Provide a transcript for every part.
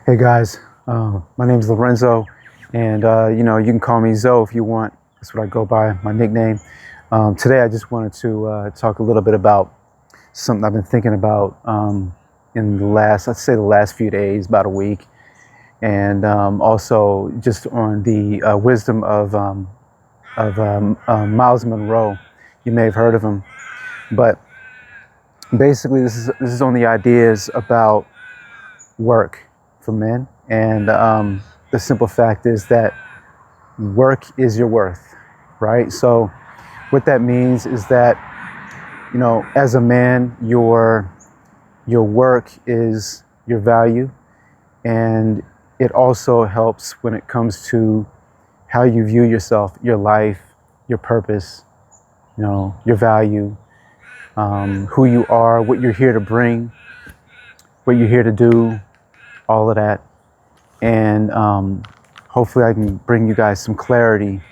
Hey guys, my name's Lorenzo, and you can call me Zoe if you want. That's what I go by, my nickname. Today I just wanted to talk a little bit about something I've been thinking about in let's say the last few days, about a week, and also just on the wisdom of Miles Monroe. You may have heard of him, but basically this is on the ideas about work for men, and the simple fact is that work is your worth, right? So what that means is that, as a man, your work is your value, and it also helps when it comes to how you view yourself, your life, your purpose, your value, who you are, what you're here to bring, what you're here to do, all of that. And hopefully I can bring you guys some clarity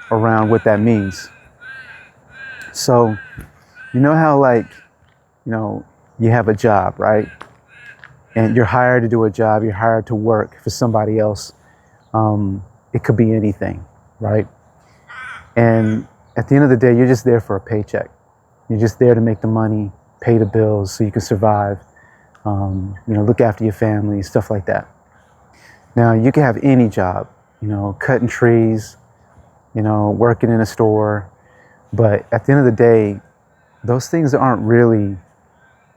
around what that means. So, you know how you have a job, right? And you're hired to do a job, you're hired to work for somebody else. It could be anything, right? And at the end of the day, you're just there for a paycheck. You're just there to make the money, pay the bills so you can survive, look after your family, stuff like that. Now, you can have any job, cutting trees, working in a store, but at the end of the day, those things aren't really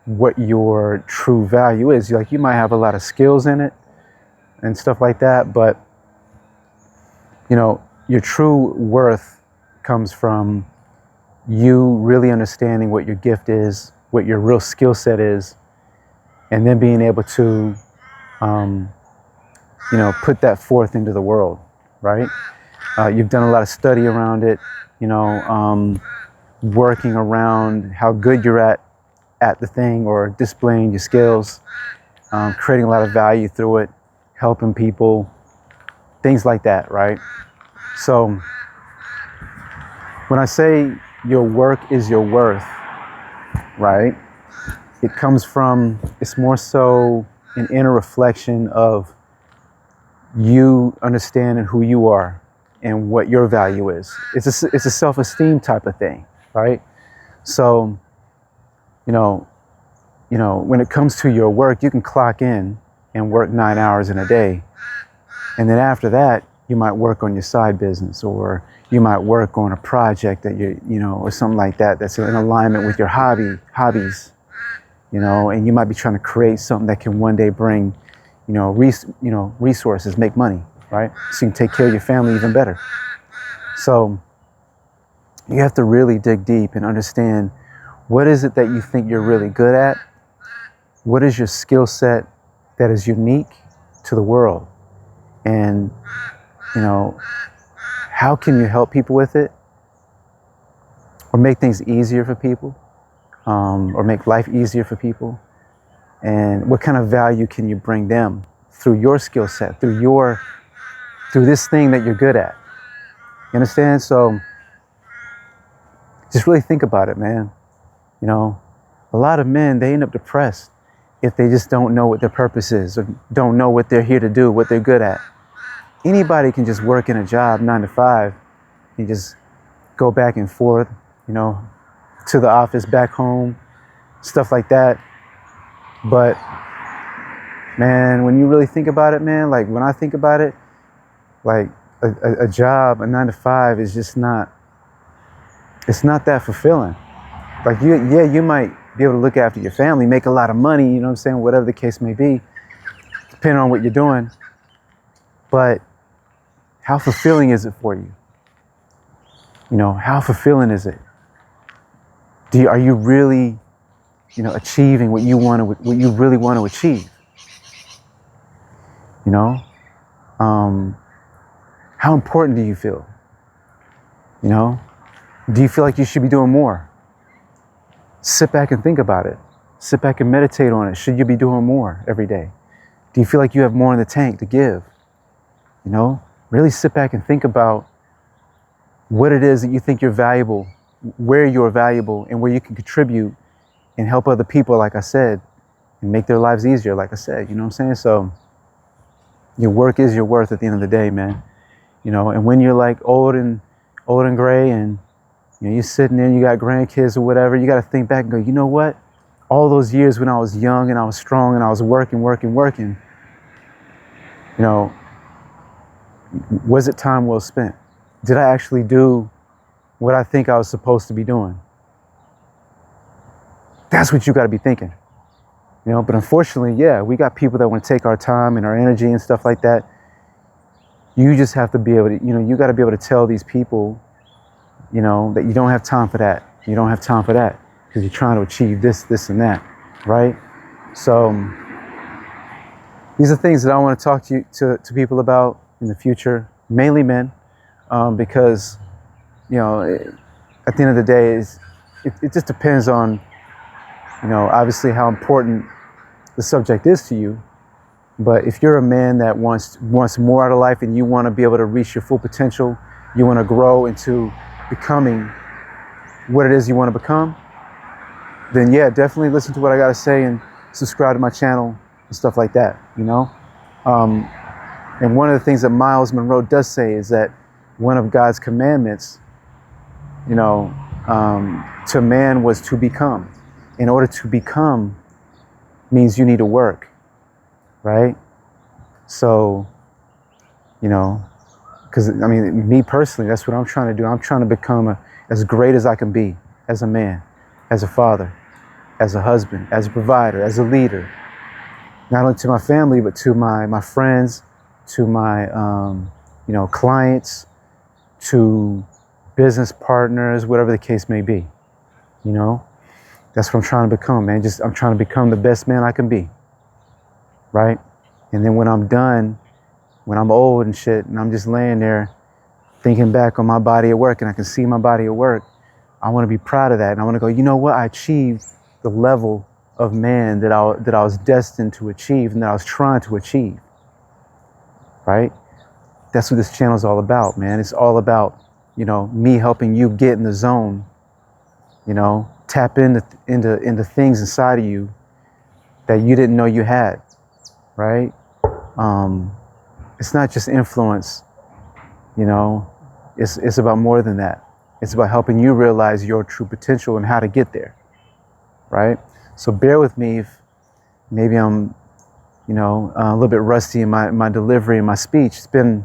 what your true value is. Like, you might have a lot of skills in it and stuff like that, but, your true worth comes from you really understanding what your gift is, what your real skill set is, and then being able to, put that forth into the world, right? You've done a lot of study around it, working around how good you're at the thing, or displaying your skills, creating a lot of value through it, helping people, things like that, right? So when I say your work is your worth, right, it's more so an inner reflection of you understanding who you are and what your value is. It's a self-esteem type of thing, right? So, when it comes to your work, you can clock in and work 9 hours in a day. And then after that, you might work on your side business, or you might work on a project that or something like that, that's in alignment with your hobbies, and you might be trying to create something that can one day bring, resources, make money, right? So you can take care of your family even better. So you have to really dig deep and understand, what is it that you think you're really good at? What is your skill set that is unique to the world? And, how can you help people with it? Or make things easier for people? Or make life easier for people? And what kind of value can you bring them through your skill set, through this thing that you're good at? You understand? So just really think about it, man. A lot of men, they end up depressed if they just don't know what their purpose is, or don't know what they're here to do, what they're good at. Anybody can just work in a job 9 to 5 and just go back and forth, to the office, back home, stuff like that. But man, when you really think about it, man, like when I think about it, like a job, a 9 to 5 is just it's not that fulfilling. Like you might be able to look after your family, make a lot of money, you know what I'm saying, whatever the case may be, depending on what you're doing. But how fulfilling is it for you? How fulfilling is it? Are you really, achieving what you really want to achieve? How important do you feel? Do you feel like you should be doing more? Sit back and think about it. Sit back and meditate on it. Should you be doing more every day? Do you feel like you have more in the tank to give? Really sit back and think about what it is that you think you're valuable, where you're valuable, and where you can contribute and help other people, like I said, and make their lives easier, like I said, you know what I'm saying? So Your work is your worth at the end of the day, man. You know, and when you're like old and gray, and you know, you're sitting there and you got grandkids or whatever, you got to think back and go, you know what? All those years when I was young and I was strong and I was working, you know, was it time well spent? Did I actually do what I think I was supposed to be doing? That's what you got to be thinking. You know, but unfortunately, yeah, we got people that want to take our time and our energy and stuff like that. You just have to be able to, you know, you got to be able to tell these people, you know, that you don't have time for that. You don't have time for that because you're trying to achieve this, this, and that, right? So these are things that I want to talk to people about in the future, mainly men, because, you know, at the end of the day, it just depends on, you know, obviously how important the subject is to you. But if you're a man that wants more out of life and you want to be able to reach your full potential, you want to grow into becoming what it is you want to become, then yeah, definitely listen to what I got to say and subscribe to my channel and stuff like that, you know? And one of the things that Miles Monroe does say is that one of God's commandments, you know, to man was to become. In order to become means you need to work, right? So, you know, because I mean, me personally, that's what I'm trying to do. I'm trying to become as great as I can be as a man, as a father, as a husband, as a provider, as a leader, not only to my family, but to my friends, to my, you know, clients, to business partners, whatever the case may be, you know? That's what I'm trying to become, man. I'm trying to become the best man I can be, right? And then when I'm done, when I'm old and shit, and I'm just laying there thinking back on my body of work and I can see my body of work, I want to be proud of that. And I want to go, you know what? I achieved the level of man that I was destined to achieve and that I was trying to achieve, right? That's what this channel is all about, man. It's all about, you know, me helping you get in the zone, you know, tap into things inside of you that you didn't know you had, right? It's not just influence, you know, it's about more than that. It's about helping you realize your true potential and how to get there, right? So bear with me if maybe I'm, you know, a little bit rusty in my delivery and my speech. It's been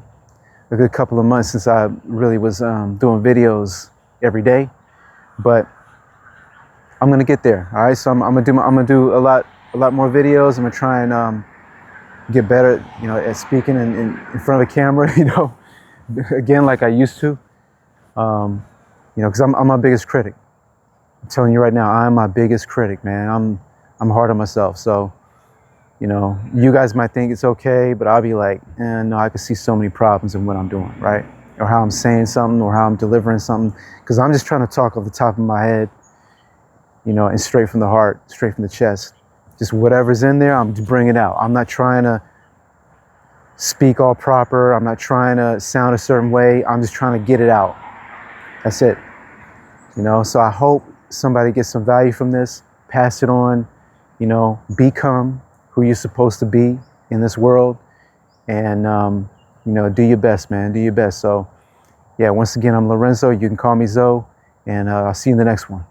a good couple of months since I really was doing videos every day, but I'm gonna get there. All right, so I'm gonna do a lot more videos. I'm gonna try and get better, you know, at speaking in front of a camera, you know, again like I used to. You know, because I'm my biggest critic. I'm telling you right now, I'm my biggest critic, man. I'm hard on myself. So, you know, you guys might think it's okay, but I'll be like, no, I can see so many problems in what I'm doing, right? Or how I'm saying something, or how I'm delivering something, because I'm just trying to talk off the top of my head, you know, and straight from the heart, straight from the chest. Just whatever's in there, I'm bringing it out. I'm not trying to speak all proper. I'm not trying to sound a certain way. I'm just trying to get it out. That's it. You know, so I hope somebody gets some value from this. Pass it on. You know, become who you're supposed to be in this world. And, you know, do your best, man. Do your best. So, yeah, once again, I'm Lorenzo. You can call me Zoe. And I'll see you in the next one.